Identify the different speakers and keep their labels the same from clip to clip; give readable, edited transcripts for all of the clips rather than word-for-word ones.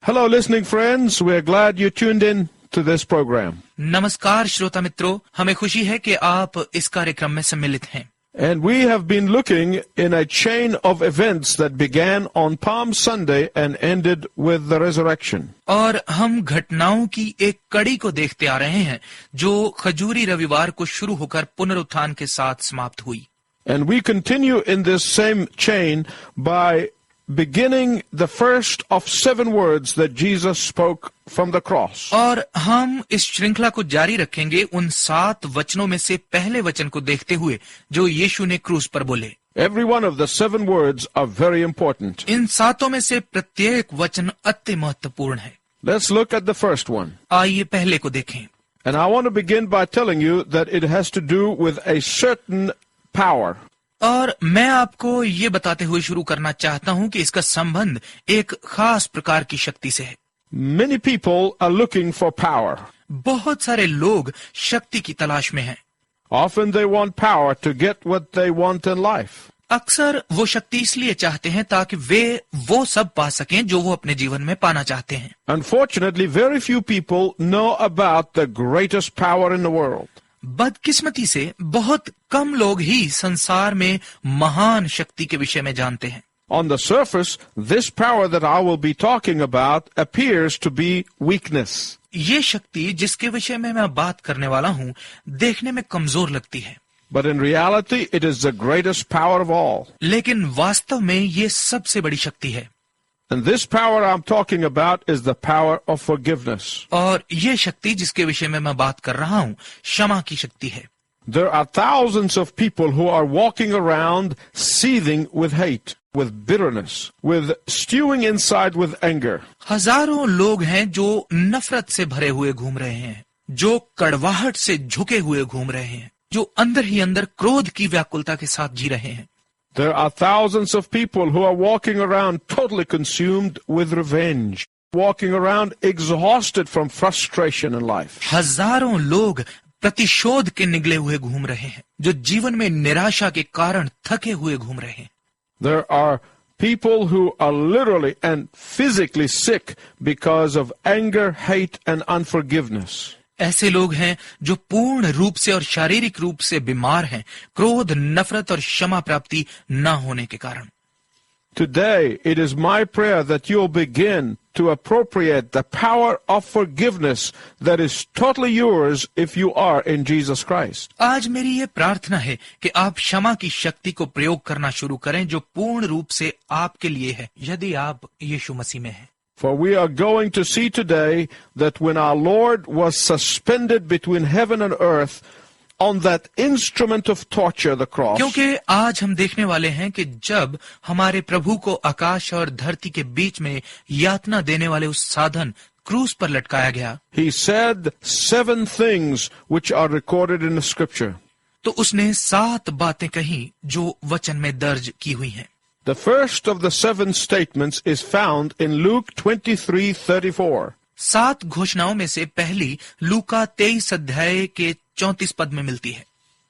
Speaker 1: Hello, listening friends. We're glad you tuned in to this program.
Speaker 2: नमस्कार श्रोता मित्रों, हमें खुशी है कि आप इस कार्यक्रम में सम्मिलित हैं।
Speaker 1: And we have been looking in a chain of events that began on Palm Sunday and ended with the resurrection.
Speaker 2: और हम घटनाओं की एक कड़ी को देखते आ रहे हैं जो खजूरी रविवार को शुरू होकर पुनरुत्थान के साथ समाप्त हुई।
Speaker 1: And we continue in this same chain by beginning the first of 7 words that Jesus spoke from the cross.
Speaker 2: और हम इस श्रृंखला को जारी रखेंगे उन 7 वचनों में से पहले वचन को देखते हुए जो यीशु ने क्रूस पर बोले।
Speaker 1: Every one of the 7 words are very important.
Speaker 2: इन 7 में से प्रत्येक वचन अति महत्वपूर्ण है।
Speaker 1: Let's look at the first one.
Speaker 2: आइए पहले को देखें।
Speaker 1: And I want to begin by telling you that it has to do with a certain power.
Speaker 2: और मैं आपको ये बताते हुए शुरू करना चाहता हूं कि इसका संबंध एक खास प्रकार की शक्ति से है।
Speaker 1: Many people are looking for power.
Speaker 2: बहुत सारे लोग शक्ति की तलाश में हैं।
Speaker 1: Often they want power to get what they want in life.
Speaker 2: अक्सर वो शक्ति इसलिए चाहते हैं ताकि वे वो सब पा सकें जो वो अपने जीवन में पाना चाहते हैं।
Speaker 1: Unfortunately, very few people know about the greatest power in the world.
Speaker 2: बदकिस्मती से बहुत कम लोग ही संसार में महान शक्ति के विषय में जानते हैं।
Speaker 1: On the surface, this power that I will be talking about appears to be weakness.
Speaker 2: ये शक्ति जिसके विषय में मैं बात करने वाला हूँ देखने में कमजोर लगती है।
Speaker 1: But in reality, it is the greatest power of all.
Speaker 2: लेकिन वास्तव में ये सबसे बड़ी शक्ति है।
Speaker 1: And this power I'm talking about is the power of forgiveness.
Speaker 2: और ये शक्ति जिसके विषय में मैं बात कर रहा हूँ क्षमा की शक्ति है।
Speaker 1: There are thousands of people who are walking around seething with hate, with bitterness, with stewing inside with anger.
Speaker 2: हजारों लोग हैं जो नफरत से भरे हुए घूम रहे हैं, जो कड़वाहट से झुके हुए घूम रहे हैं, जो अंदर ही अंदर क्रोध की व्याकुलता के साथ जी रहे हैं।
Speaker 1: There are thousands of people who are walking around totally consumed with revenge, walking around exhausted from frustration in life.
Speaker 2: हजारों लोग प्रतिशोध के निगले हुए घूम रहे हैं, जो जीवन में निराशा के कारण थके हुए घूम रहे हैं।
Speaker 1: There are people who are literally and physically sick because of anger, hate, and unforgiveness.
Speaker 2: ऐसे लोग हैं जो पूर्ण रूप से और शारीरिक रूप से बीमार हैं, क्रोध, नफरत और क्षमा प्राप्ति न होने के कारण।
Speaker 1: Today, it is my prayer that you'll begin to appropriate the power of forgiveness that is totally yours if you are in Jesus Christ.
Speaker 2: आज मेरी ये प्रार्थना है कि आप क्षमा की शक्ति को प्रयोग करना शुरू करें जो पूर्ण रूप से आपके लिए है यदि आप यीशु मसीह में हैं।
Speaker 1: For we are going to see today that when our Lord was suspended between heaven and earth on that instrument of torture, the cross,
Speaker 2: क्योंकि आज हम देखने वाले हैं कि जब हमारे प्रभु को आकाश और धरती के बीच में यातना देने वाले उस साधन क्रूस पर लटकाया गया,
Speaker 1: he said 7 things which are recorded in the scripture.
Speaker 2: तो उसने 7 बातें कही जो वचन में दर्ज की हुई हैं।
Speaker 1: The first of the 7 statements is found in Luke 23:34.
Speaker 2: 7 घोषणाओं में से पहली लूका 23 अध्याय के 34 पद में मिलती है।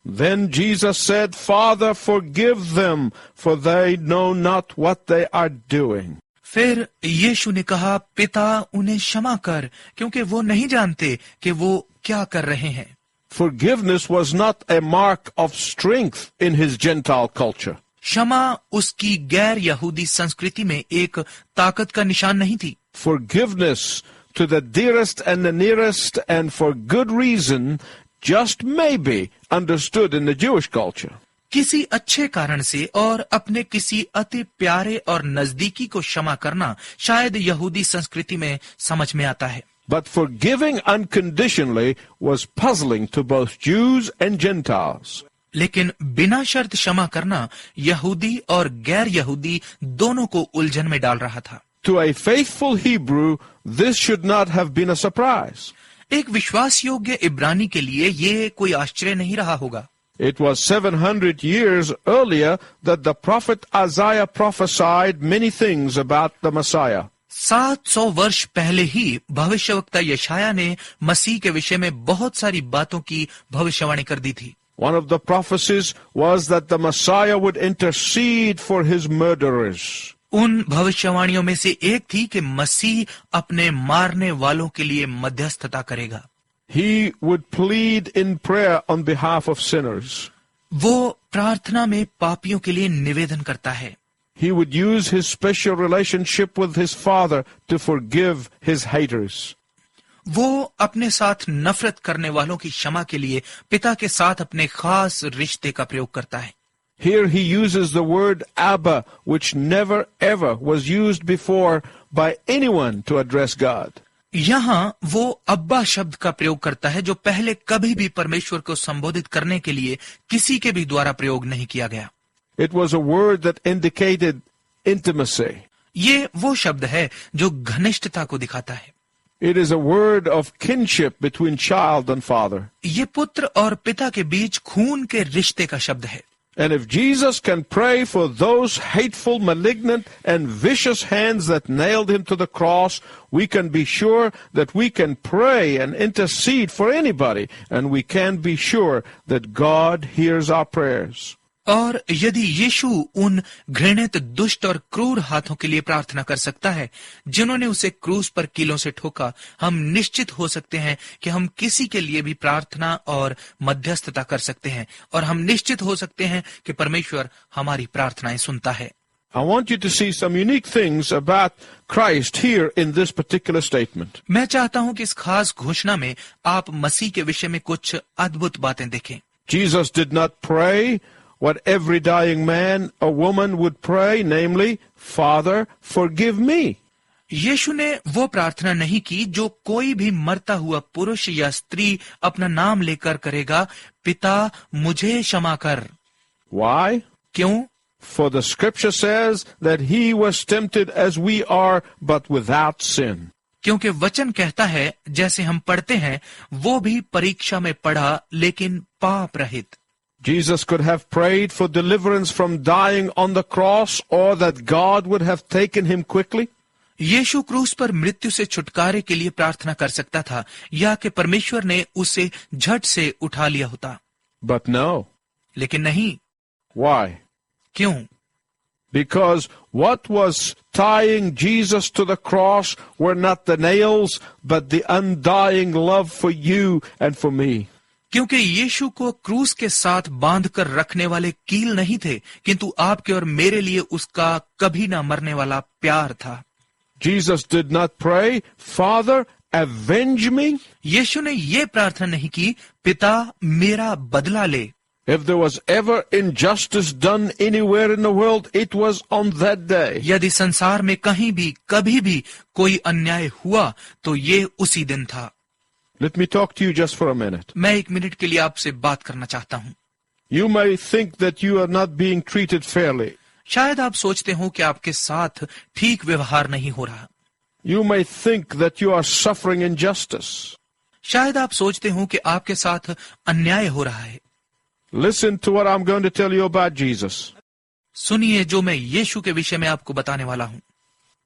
Speaker 1: Then Jesus said, Father, forgive them, for they know not what they are doing.
Speaker 2: फिर यीशु ने कहा, पिता उन्हें क्षमा कर क्योंकि वो नहीं जानते कि वो क्या कर रहे हैं।
Speaker 1: Forgiveness was not a mark of strength in his Gentile culture.
Speaker 2: क्षमा उसकी गैर यहूदी संस्कृति में एक ताकत का निशान नहीं थी।
Speaker 1: Forgiveness to the dearest and the nearest and for good reason just may be understood in the Jewish culture.
Speaker 2: किसी अच्छे कारण से और अपने किसी अति प्यारे और नजदीकी को क्षमा करना शायद यहूदी संस्कृति में समझ में आता है।
Speaker 1: But forgiving unconditionally was puzzling to both Jews and Gentiles.
Speaker 2: लेकिन बिना शर्त क्षमा करना यहूदी और गैर यहूदी दोनों को उलझन में डाल रहा था।
Speaker 1: To a faithful Hebrew, this should not have been a surprise.
Speaker 2: एक विश्वास योग्य इब्रानी के लिए ये कोई आश्चर्य नहीं रहा होगा।
Speaker 1: It was 700 years earlier that the prophet Isaiah prophesied many things about the Messiah.
Speaker 2: 700 वर्ष पहले ही भविष्यवक्ता यशाया ने मसीह के विषय में बहुत सारी बातों की भविष्यवाणी कर दी थी।
Speaker 1: One of the prophecies was that the Messiah would intercede for his murderers.
Speaker 2: उन भविष्यवाणियों में से एक थी कि मसीह अपने मारने वालों के लिए मध्यस्थता करेगा।
Speaker 1: He would plead in prayer on behalf of sinners.
Speaker 2: वो प्रार्थना में पापियों के लिए निवेदन करता है।
Speaker 1: He would use his special relationship with his Father to forgive his haters.
Speaker 2: वो अपने साथ नफरत करने वालों की क्षमा के लिए पिता के साथ अपने खास रिश्ते का प्रयोग करता है।
Speaker 1: Here he uses the word Abba, which never ever was used before by anyone to address God.
Speaker 2: यहाँ वो अब्बा शब्द का प्रयोग करता है जो पहले कभी भी परमेश्वर को संबोधित करने के लिए किसी के भी द्वारा प्रयोग नहीं किया गया।
Speaker 1: It was a word that indicated intimacy.
Speaker 2: ये वो शब्द है जो घनिष्ठता को दिखाता है।
Speaker 1: It is a word of kinship between child and father.
Speaker 2: ये पुत्र और पिता के बीच खून के रिश्ते का शब्द है।
Speaker 1: And if Jesus can pray for those hateful, malignant, and vicious hands that nailed him to the cross, we can be sure that we can pray and intercede for anybody, and we can be sure that God hears our prayers.
Speaker 2: और यदि यीशु उन घृणित, दुष्ट और क्रूर हाथों के लिए प्रार्थना कर सकता है जिन्होंने उसे क्रूस पर कीलों से ठोका, हम निश्चित हो सकते हैं कि हम किसी के लिए भी प्रार्थना और मध्यस्थता कर सकते हैं, और हम निश्चित हो सकते हैं कि परमेश्वर हमारी प्रार्थनाएं सुनता है।
Speaker 1: I want you to see some unique things about Christ here in this particular statement.
Speaker 2: मैं चाहता हूं कि इस खास घोषणा में आप मसीह के विषय में कुछ अद्भुत बातें देखें।
Speaker 1: Jesus did not pray what every dying man or woman would pray, namely, Father, forgive me.
Speaker 2: यीशु ने वो प्रार्थना नहीं की जो कोई भी मरता हुआ पुरुष या स्त्री अपना नाम लेकर करेगा, पिता मुझे क्षमा कर।
Speaker 1: Why?
Speaker 2: क्यों?
Speaker 1: For the scripture says that he was tempted as we are, but without sin.
Speaker 2: क्योंकि वचन कहता है, जैसे हम पढ़ते हैं, वो भी परीक्षा में पड़ा लेकिन पाप रहित।
Speaker 1: Jesus could have prayed for deliverance from dying on the cross, or that God would have taken him quickly.
Speaker 2: यीशु क्रूस पर मृत्यु से छुटकारे के लिए प्रार्थना कर सकता था, या कि परमेश्वर ने उसे झट से उठा लिया होता।
Speaker 1: But no.
Speaker 2: लेकिन नहीं।
Speaker 1: Why?
Speaker 2: क्यों?
Speaker 1: Because what was tying Jesus to the cross were not the nails, but the undying love for you and for me.
Speaker 2: क्योंकि यीशु को क्रूस के साथ बांधकर रखने वाले कील नहीं थे, किंतु आपके और मेरे लिए उसका कभी ना मरने वाला प्यार था।
Speaker 1: Jesus did not pray, Father, avenge me.
Speaker 2: यीशु ने ये प्रार्थना नहीं की, पिता मेरा बदला ले।
Speaker 1: If there was ever injustice done anywhere in the world, it was on that day.
Speaker 2: यदि संसार में कहीं भी कभी भी कोई अन्याय हुआ तो ये उसी दिन था।
Speaker 1: Let me talk to you just for a minute.
Speaker 2: मैं एक मिनट के लिए आपसे बात करना चाहता हूँ।
Speaker 1: You may think that you are not being treated fairly.
Speaker 2: शायद आप सोचते हो कि आपके साथ ठीक व्यवहार नहीं हो रहा।
Speaker 1: You may think that you are suffering injustice.
Speaker 2: शायद आप सोचते हो कि आपके साथ अन्याय हो रहा है।
Speaker 1: Listen to what I'm going to tell you about Jesus.
Speaker 2: सुनिए जो मैं यीशु के विषय में आपको बताने वाला हूँ।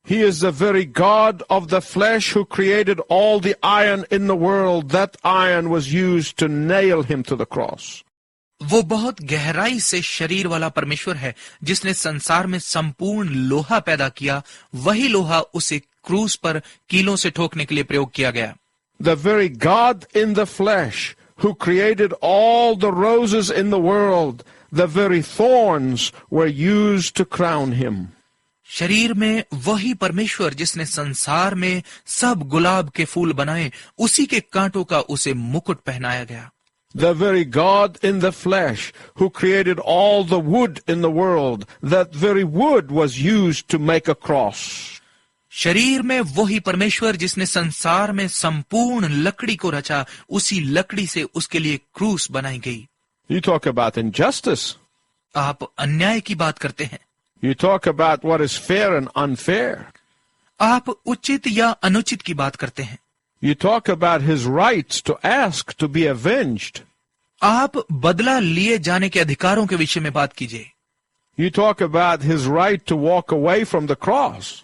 Speaker 1: He is the very God of the flesh who created all the iron in the world. That iron was used to nail him to the cross.
Speaker 2: वो बहुत गहराई से शरीर वाला परमेश्वर है जिसने संसार में संपूर्ण लोहा पैदा किया, वही लोहा उसे क्रूस पर कीलों से ठोकने के लिए प्रयोग किया गया।
Speaker 1: The very God in the flesh who created all the roses in the world, the very thorns were used to crown him.
Speaker 2: शरीर में वही परमेश्वर जिसने संसार में सब गुलाब के फूल बनाए, उसी के कांटों का उसे मुकुट पहनाया गया।
Speaker 1: The very God in the flesh who created all the wood in the world, that very wood was used to make a cross.
Speaker 2: शरीर में वही परमेश्वर जिसने संसार में संपूर्ण लकड़ी को रचा, उसी लकड़ी से उसके लिए क्रूस बनाई गई।
Speaker 1: You talk about injustice.
Speaker 2: आप अन्याय की बात करते हैं।
Speaker 1: You talk about what is fair and unfair.
Speaker 2: आप उचित या अनुचित की बात करते हैं।
Speaker 1: You talk about his rights to ask to be avenged.
Speaker 2: आप बदला लिए जाने के अधिकारों के विषय में बात कीजिए।
Speaker 1: You talk about his right to walk away from the cross.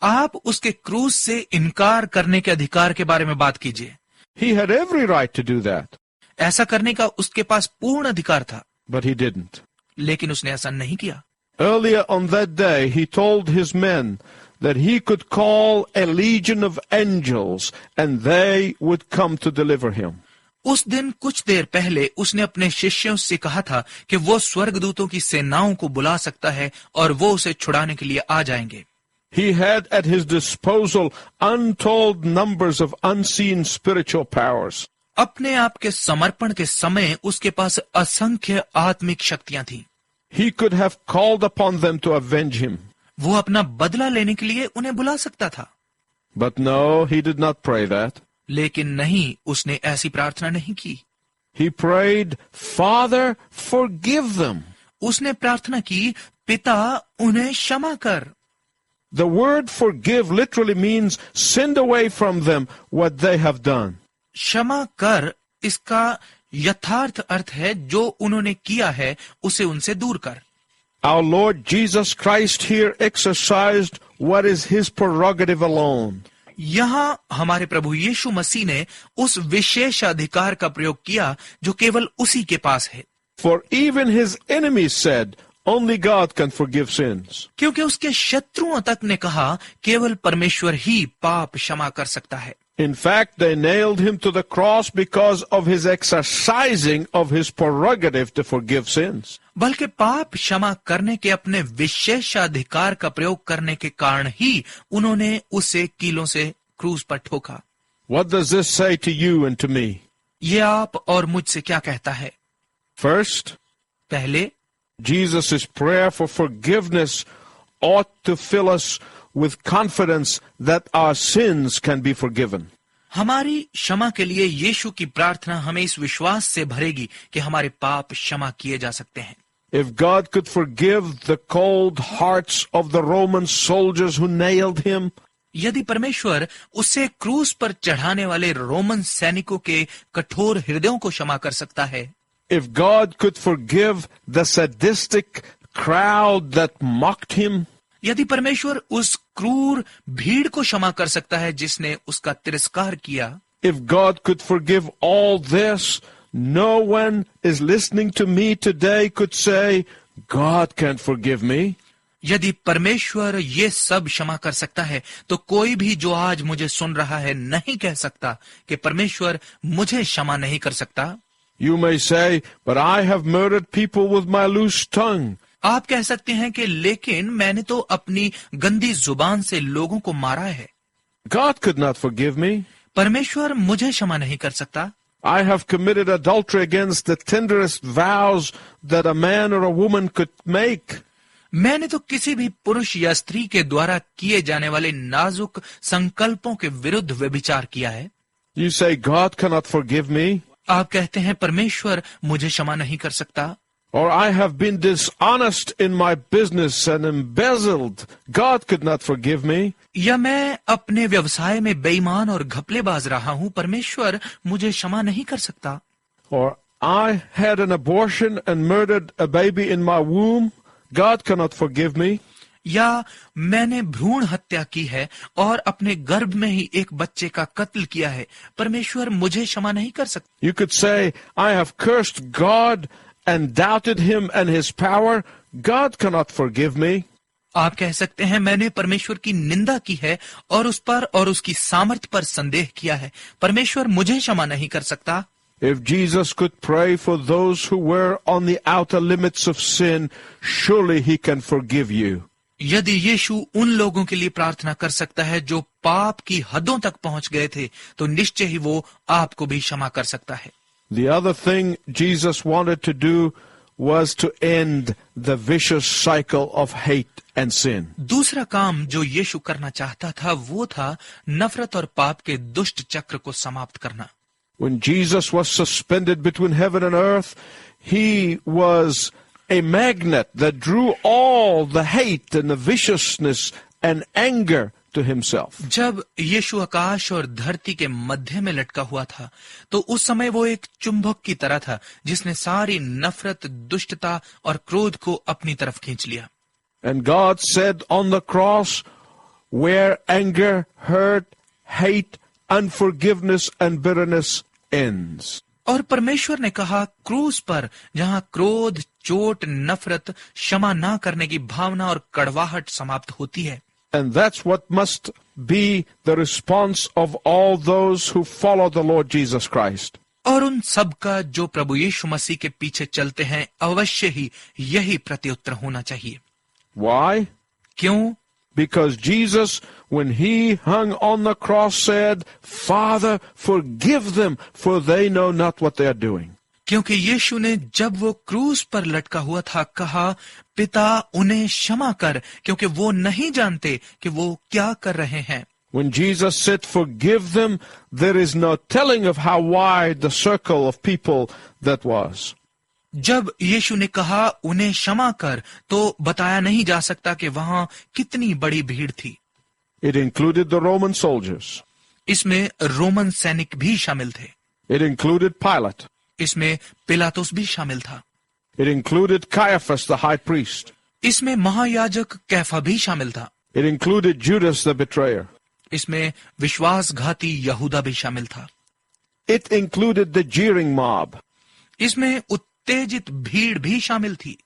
Speaker 2: आप उसके क्रूस से इनकार करने के अधिकार के बारे में बात कीजिए।
Speaker 1: He had every right to do that.
Speaker 2: ऐसा करने का उसके पास पूर्ण अधिकार था,
Speaker 1: But he didn't.
Speaker 2: लेकिन उसने ऐसा नहीं किया।
Speaker 1: Earlier on that day, he told his men that he could call a legion of angels and they would come to deliver him.
Speaker 2: उस दिन कुछ देर पहले उसने अपने शिष्यों से कहा था कि वो स्वर्गदूतों की सेनाओं को बुला सकता है और वो उसे छुड़ाने के लिए आ जाएंगे.
Speaker 1: He had at his disposal untold numbers of unseen spiritual powers.
Speaker 2: अपने आप के समर्पण के समय उसके पास असंख्य आत्मिक शक्तियां थीं.
Speaker 1: He could have called upon them to avenge him.
Speaker 2: वो अपना बदला लेने के लिए उन्हें बुला सकता था.
Speaker 1: But no, he did not pray that.
Speaker 2: लेकिन नहीं, उसने ऐसी प्रार्थना नहीं की.
Speaker 1: He prayed, Father, forgive them.
Speaker 2: उसने प्रार्थना की, पिता उन्हें क्षमा कर.
Speaker 1: The word forgive literally means send away from them what they have done.
Speaker 2: क्षमा कर इसका यथार्थ अर्थ है जो उन्होंने किया है उसे उनसे दूर कर.
Speaker 1: Our Lord Jesus Christ here exercised what is his prerogative alone.
Speaker 2: यहाँ हमारे प्रभु यीशु मसीह ने उस विशेष अधिकार का प्रयोग किया जो केवल उसी के पास है.
Speaker 1: For even his enemies said, only God can forgive sins.
Speaker 2: क्योंकि उसके शत्रुओं तक ने कहा केवल परमेश्वर ही पाप क्षमा कर सकता है.
Speaker 1: In fact, they nailed him to the cross because of his exercising of his prerogative to forgive sins.
Speaker 2: बल्कि पाप क्षमा करने के अपने विशेषाधिकार का प्रयोग करने के कारण ही उन्होंने उसे कीलों से क्रूस पर ठोका.
Speaker 1: What does this say to you and to me?
Speaker 2: ये आप और मुझसे क्या कहता है?
Speaker 1: First,
Speaker 2: पहले,
Speaker 1: Jesus' prayer for forgiveness ought to fill us with confidence that our sins can be forgiven.
Speaker 2: हमारी क्षमा के लिए यीशु की प्रार्थना हमें इस विश्वास से भरेगी कि हमारे पाप क्षमा किए जा सकते हैं.
Speaker 1: If God could forgive the cold hearts of the Roman soldiers who nailed him,
Speaker 2: यदि परमेश्वर उससे क्रूस पर चढ़ाने वाले रोमन सैनिकों के कठोर हृदयों को क्षमा कर सकता है,
Speaker 1: if God could forgive the sadistic crowd that mocked him,
Speaker 2: यदि परमेश्वर उस क्रूर भीड़ को क्षमा कर सकता है जिसने उसका तिरस्कार किया,
Speaker 1: if God could forgive all this, no one is listening to me today could say, God can't forgive me.
Speaker 2: यदि परमेश्वर ये सब क्षमा कर सकता है तो कोई भी जो आज मुझे सुन रहा है नहीं कह सकता कि परमेश्वर मुझे क्षमा नहीं कर सकता.
Speaker 1: You may say, but I have murdered people with my loose tongue.
Speaker 2: आप कह सकते हैं कि लेकिन मैंने तो अपनी गंदी जुबान से लोगों को मारा है.
Speaker 1: God could not forgive me.
Speaker 2: परमेश्वर मुझे क्षमा नहीं कर सकता.
Speaker 1: I have committed adultery against the tenderest vows that a man or a woman could make.
Speaker 2: मैंने तो किसी भी पुरुष या स्त्री के द्वारा किए जाने वाले नाजुक संकल्पों के विरुद्ध व्यभिचार किया है.
Speaker 1: You say, God cannot forgive me.
Speaker 2: आप कहते हैं परमेश्वर मुझे क्षमा नहीं कर सकता.
Speaker 1: Or I have been dishonest in my business and embezzled. God could not forgive me.
Speaker 2: या मैं अपने व्यवसाय में बेईमान और घपलेबाज रहा हूं, परमेश्वर मुझे क्षमा नहीं कर सकता.
Speaker 1: Or I had an abortion and murdered a baby in my womb. God cannot forgive me.
Speaker 2: या मैंने भ्रूण हत्या की है और अपने गर्भ में ही एक बच्चे का कत्ल किया है, परमेश्वर मुझे क्षमा नहीं कर सकता.
Speaker 1: You could say, I have cursed God and doubted him and his power. God cannot forgive me.
Speaker 2: आप कह सकते हैं मैंने परमेश्वर की निंदा की है और उस पर और उसकी सामर्थ्य पर संदेह किया है, परमेश्वर मुझे क्षमा नहीं कर सकता.
Speaker 1: If Jesus could pray for those who were on the outer limits of sin, surely he can forgive you.
Speaker 2: यदि यीशु उन लोगों के लिए प्रार्थना कर सकता है जो पाप की हदों तक पहुंच गए थे, तो निश्चय ही वो आपको भी क्षमा कर सकता है.
Speaker 1: The other thing Jesus wanted to do was to end the vicious cycle of hate and sin.
Speaker 2: दूसरा काम जो यीशु करना चाहता था वो था नफरत और पाप के दुष्ट चक्र को समाप्त करना.
Speaker 1: When Jesus was suspended between heaven and earth, he was a magnet that drew all the hate and the viciousness and anger to himself.
Speaker 2: जब यीशु आकाश और धरती के मध्य में लटका हुआ था तो उस समय वो एक चुंबक की तरह था जिसने सारी नफरत, दुष्टता और क्रोध को अपनी तरफ खींच लिया.
Speaker 1: And God said on the cross, where anger, hurt, hate, unforgiveness and bitterness ends.
Speaker 2: और परमेश्वर ने कहा, क्रूस पर जहां क्रोध, चोट, नफरत, क्षमा ना करने की भावना और कड़वाहट समाप्त होती है।
Speaker 1: And that's what must be the response of all those who follow the Lord Jesus Christ.
Speaker 2: और उन सब का जो प्रभु यीशु मसीह के पीछे चलते हैं, अवश्य ही यही प्रत्युत्तर होना चाहिए।
Speaker 1: Why?
Speaker 2: क्यों?
Speaker 1: Because Jesus, when he hung on the cross, said, Father, forgive them, for they know not what they are doing.
Speaker 2: क्योंकि यीशु ने जब वो क्रूस पर लटका हुआ था कहा, पिता उन्हें क्षमा कर, क्योंकि वो नहीं जानते कि वो क्या कर रहे हैं।
Speaker 1: When Jesus said, forgive them, there is no telling of how wide the circle of people that was.
Speaker 2: जब यीशु ने कहा उन्हें क्षमा कर, तो बताया नहीं जा सकता कि वहां कितनी बड़ी भीड़ थी।
Speaker 1: It included the Roman soldiers.
Speaker 2: इसमें रोमन सैनिक भी शामिल थे।
Speaker 1: It included Pilate.
Speaker 2: इसमें पिलातुस भी शामिल था।
Speaker 1: It included Caiaphas, the high priest.
Speaker 2: इसमें महायाजक कैफा भी शामिल था।
Speaker 1: It included Judas, the betrayer.
Speaker 2: इसमें विश्वासघाती यहूदा भी शामिल था।
Speaker 1: It included the jeering mob.
Speaker 2: इसमें उत्तेजित भीड़ भी शामिल थी।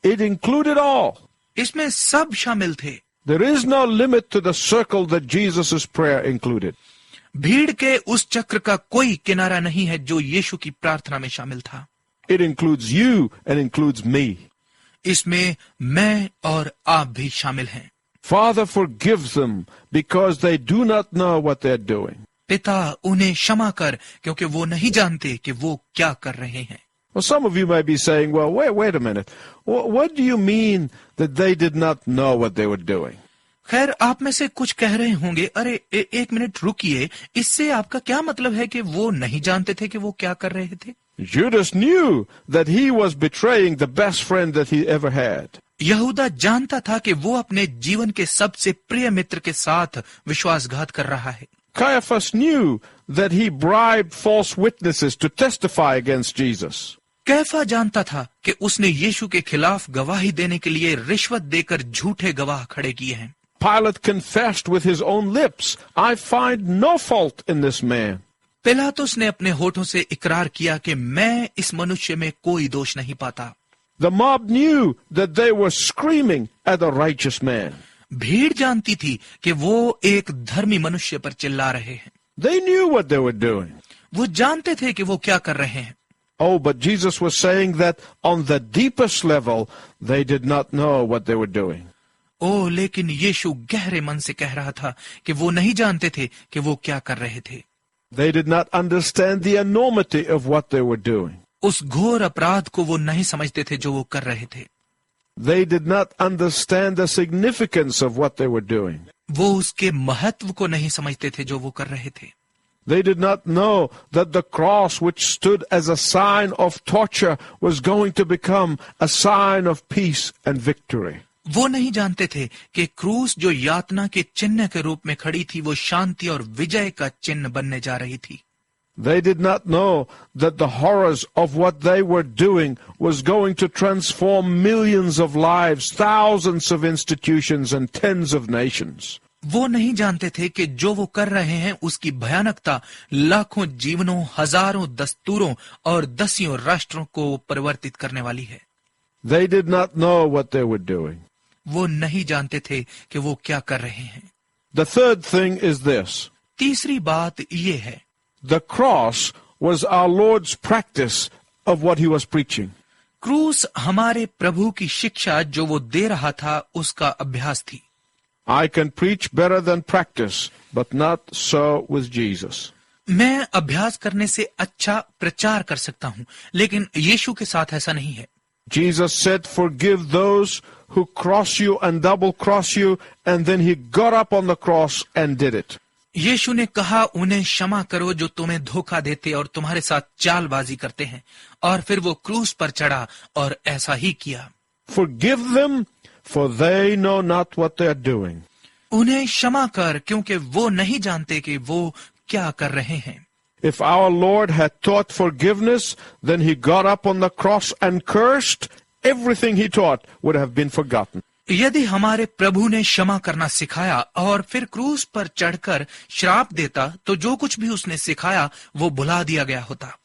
Speaker 1: It included all.
Speaker 2: इसमें सब शामिल थे।
Speaker 1: There is no limit to the circle that Jesus' prayer included.
Speaker 2: भीड़ के उस चक्र का कोई किनारा नहीं है जो यीशु की प्रार्थना में शामिल था।
Speaker 1: It includes you and includes me.
Speaker 2: इसमें मैं और आप भी शामिल हैं।
Speaker 1: Father, forgive them because they do not know what they're doing.
Speaker 2: पिता उन्हें क्षमा कर, क्योंकि वो नहीं जानते कि वो क्या कर रहे हैं।
Speaker 1: Well, some of you may be saying, well, wait a minute. What do you mean that they did not know what they were doing?
Speaker 2: खैर, आप में से कुछ कह रहे होंगे, अरे एक मिनट रुकिए, इससे आपका क्या मतलब है कि वो नहीं जानते थे कि वो क्या कर रहे थे?
Speaker 1: Judas knew that he was betraying the best friend that he ever had.
Speaker 2: यहूदा जानता था कि वो अपने जीवन के सबसे प्रिय मित्र के साथ विश्वासघात कर रहा है।
Speaker 1: Caiaphas knew that he bribed false witnesses to testify against Jesus.
Speaker 2: कैफा जानता था कि उसने यीशु के खिलाफ गवाही देने के लिए रिश्वत देकर झूठे गवाह खड़े किए हैं।
Speaker 1: Pilate confessed with his own lips, I find no fault in this man.
Speaker 2: पिलातुस ने अपने होठों से इकरार किया कि मैं इस मनुष्य में कोई दोष नहीं पाता।
Speaker 1: The mob knew that they were screaming at a righteous man.
Speaker 2: भीड़ जानती थी कि वो एक धर्मी मनुष्य पर चिल्ला रहे हैं।
Speaker 1: They knew what they were doing.
Speaker 2: वो जानते थे कि वो क्या कर रहे हैं।
Speaker 1: Oh, but Jesus was saying that on the deepest level, they did not know what they were doing.
Speaker 2: ओ, लेकिन यीशु गहरे मन से कह रहा था कि वो नहीं जानते थे कि वो क्या कर रहे थे।
Speaker 1: They did not understand the enormity of what they were doing.
Speaker 2: उस घोर अपराध को वो नहीं समझते थे जो वो कर रहे थे।
Speaker 1: They did not understand the significance of what they were doing.
Speaker 2: वो उसके महत्व को नहीं समझते थे जो वो कर रहे थे।
Speaker 1: They did not know that the cross, which stood as a sign of torture, was going to become a sign of peace and victory.
Speaker 2: वो नहीं जानते थे कि क्रूस जो यातना के चिन्ह के रूप में खड़ी थी, वो शांति और विजय का चिन्ह बनने जा रही थी।
Speaker 1: They did not know that the horrors of what they were doing was going to transform millions of lives, thousands of institutions, and tens of nations.
Speaker 2: वो नहीं जानते थे कि जो वो कर रहे हैं उसकी भयानकता लाखों जीवनों, हजारों दस्तूरों और दसियों राष्ट्रों को परिवर्तित करने वाली है।
Speaker 1: They did not know what they were doing.
Speaker 2: वो नहीं जानते थे कि वो क्या कर रहे हैं।
Speaker 1: The third thing is this.
Speaker 2: तीसरी बात ये है,
Speaker 1: The cross was our Lord's practice of what he was preaching.
Speaker 2: क्रूस हमारे प्रभु की शिक्षा जो वो दे रहा था उसका अभ्यास थी।
Speaker 1: I can preach better than practice, but not so with Jesus.
Speaker 2: मैं अभ्यास करने से अच्छा प्रचार कर सकता हूँ, लेकिन यीशु के साथ ऐसा नहीं है।
Speaker 1: Jesus said, forgive those who cross you and double cross you, and then he got up on the cross and did it.
Speaker 2: यीशु ने कहा, उन्हें क्षमा करो जो तुम्हें धोखा देते और तुम्हारे साथ चालबाजी करते हैं, और फिर वो क्रूस पर चढ़ा और ऐसा ही किया।
Speaker 1: Forgive them, for they know not what they are doing.
Speaker 2: उन्हें क्षमा कर, क्योंकि वो नहीं जानते कि वो क्या कर रहे हैं।
Speaker 1: If our Lord had taught forgiveness, then he got up on the cross and cursed. Everything he taught would have been forgotten.
Speaker 2: यदि हमारे प्रभु ने क्षमा करना सिखाया और फिर क्रूस पर चढ़कर श्राप देता, तो जो कुछ भी उसने सिखाया वो भुला दिया गया होता।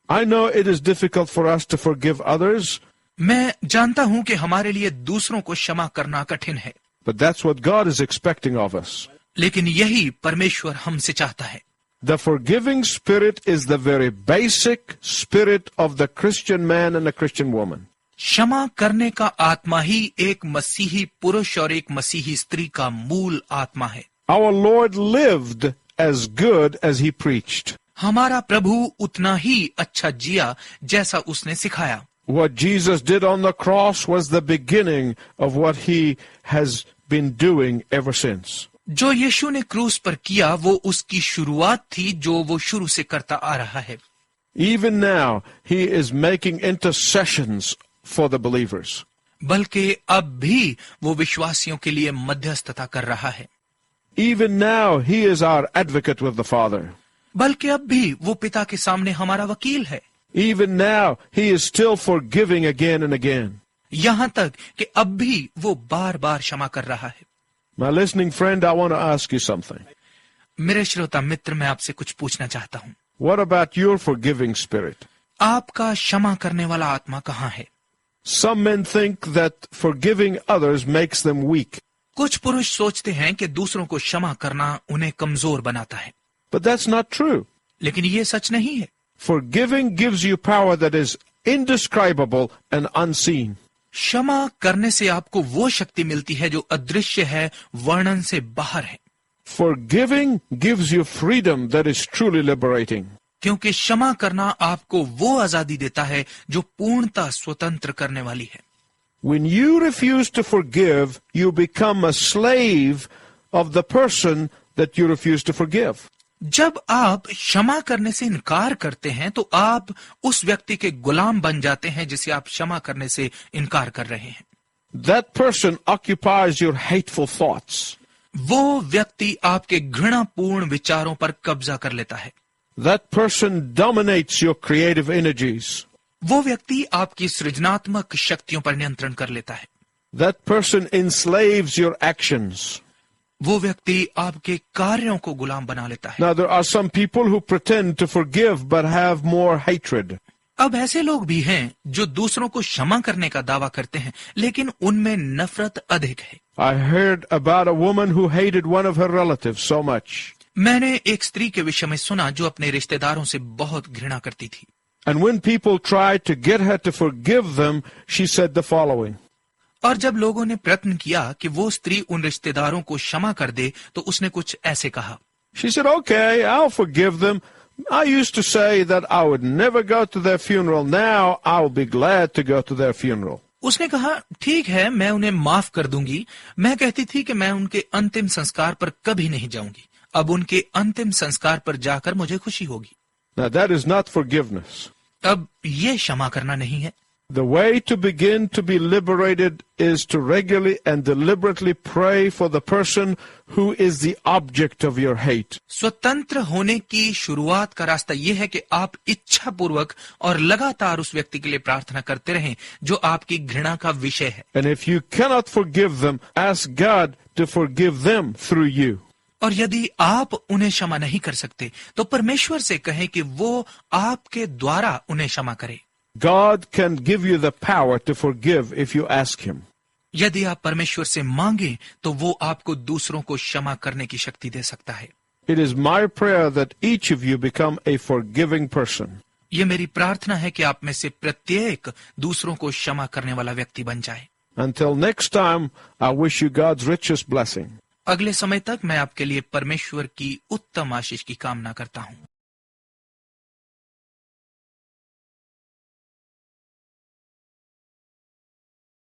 Speaker 1: I know it is difficult for us to forgive others,
Speaker 2: मैं जानता हूं कि हमारे लिए दूसरों को क्षमा करना कठिन है,
Speaker 1: but that's what God is expecting of us.
Speaker 2: लेकिन यही परमेश्वर हमसे चाहता है।
Speaker 1: The forgiving spirit is the very basic spirit of the Christian man and the Christian woman.
Speaker 2: क्षमा करने का आत्मा ही एक मसीही पुरुष और एक मसीही स्त्री का मूल आत्मा है।
Speaker 1: Our Lord lived as good as he preached.
Speaker 2: हमारा प्रभु उतना ही अच्छा जिया जैसा उसने सिखाया।
Speaker 1: What Jesus did on the cross was the beginning of what he has been doing ever since.
Speaker 2: जो यीशु ने क्रूस पर किया वो उसकी शुरुआत थी जो वो शुरू से करता आ रहा है।
Speaker 1: Even now, he is making intercessions for the believers.
Speaker 2: बल्कि अब भी वो विश्वासियों के लिए मध्यस्थता कर रहा है।
Speaker 1: Even now, he is our advocate with the Father.
Speaker 2: बल्कि अब भी वो पिता के सामने हमारा वकील है।
Speaker 1: Even now, he is still forgiving again and again.
Speaker 2: यहाँ तक कि अब भी वो बार बार क्षमा कर रहा है।
Speaker 1: My listening friend, I want to ask you something.
Speaker 2: मेरे श्रोता मित्र, मैं आपसे कुछ पूछना चाहता हूँ।
Speaker 1: What about your forgiving spirit?
Speaker 2: आपका क्षमा करने वाला आत्मा कहाँ है?
Speaker 1: Some men think that forgiving others makes them weak.
Speaker 2: कुछ पुरुष सोचते हैं कि दूसरों को क्षमा करना उन्हें कमजोर बनाता है,
Speaker 1: But that's not true.
Speaker 2: लेकिन ये सच नहीं है।
Speaker 1: Forgiving gives you power that is indescribable and unseen.
Speaker 2: क्षमा करने से आपको वो शक्ति मिलती है जो अदृश्य है, वर्णन से बाहर है।
Speaker 1: Forgiving gives you freedom that is truly liberating.
Speaker 2: क्योंकि क्षमा करना आपको वो आजादी देता है जो पूर्णतः स्वतंत्र करने वाली है।
Speaker 1: When you refuse to forgive, you become a slave of the person that you refuse to forgive.
Speaker 2: जब आप क्षमा करने से इनकार करते हैं तो आप उस व्यक्ति के गुलाम बन जाते हैं जिसे आप क्षमा करने से इनकार कर रहे हैं।
Speaker 1: That person occupies your hateful thoughts.
Speaker 2: वो व्यक्ति आपके घृणापूर्ण विचारों पर कब्जा कर लेता है।
Speaker 1: That person dominates your creative energies.
Speaker 2: वो व्यक्ति आपकी सृजनात्मक शक्तियों पर नियंत्रण कर लेता है।
Speaker 1: That person enslaves your actions.
Speaker 2: वो व्यक्ति आपके कार्यों को गुलाम बना लेता है।
Speaker 1: Now, there are some people who pretend to forgive but have more hatred.
Speaker 2: अब ऐसे लोग भी हैं जो दूसरों को क्षमा करने का दावा करते हैं, लेकिन उनमें नफरत अधिक है।
Speaker 1: I heard about a woman who hated one of her relatives so much.
Speaker 2: मैंने एक स्त्री के विषय में सुना जो अपने रिश्तेदारों से बहुत घृणा करती थी।
Speaker 1: And when people tried to get her to forgive them, she said the following.
Speaker 2: और जब लोगों ने प्रयत्न किया कि वो स्त्री उन रिश्तेदारों को क्षमा कर दे तो उसने कुछ ऐसे कहा।
Speaker 1: She said, okay, I'll forgive them. I used to say that I would never go to their funeral. Now I'll be glad to go to their funeral.
Speaker 2: उसने कहा, ठीक है, मैं उन्हें माफ कर दूंगी। मैं कहती थी कि मैं उनके अंतिम संस्कार पर कभी नहीं जाऊंगी। अब उनके अंतिम संस्कार पर जाकर मुझे खुशी होगी।
Speaker 1: Now that is not forgiveness.
Speaker 2: अब ये क्षमा करना नहीं है।
Speaker 1: The way to begin to be liberated is to regularly and deliberately pray for the person who is the object of your hate.
Speaker 2: स्वतंत्र होने की शुरुआत का रास्ता यह है कि आप इच्छा पूर्वक और लगातार उस व्यक्ति के लिए प्रार्थना करते रहें जो आपकी घृणा का विषय है।
Speaker 1: And if you cannot forgive them, ask God to forgive them through you.
Speaker 2: और यदि आप उन्हें क्षमा नहीं कर सकते तो परमेश्वर से कहें कि वो आपके द्वारा उन्हें क्षमा करे।
Speaker 1: God can give you the power to forgive if you ask Him.
Speaker 2: यदि आप परमेश्वर से मांगे तो वो आपको दूसरों को क्षमा करने की शक्ति दे सकता है।
Speaker 1: It is my prayer that each of you become a forgiving person.
Speaker 2: ये मेरी प्रार्थना है कि आप में से प्रत्येक दूसरों को क्षमा करने वाला व्यक्ति बन जाए।
Speaker 1: Until next time, I wish you God's richest blessing.
Speaker 2: अगले समय तक मैं आपके लिए परमेश्वर की उत्तम आशीष की कामना करता हूँ।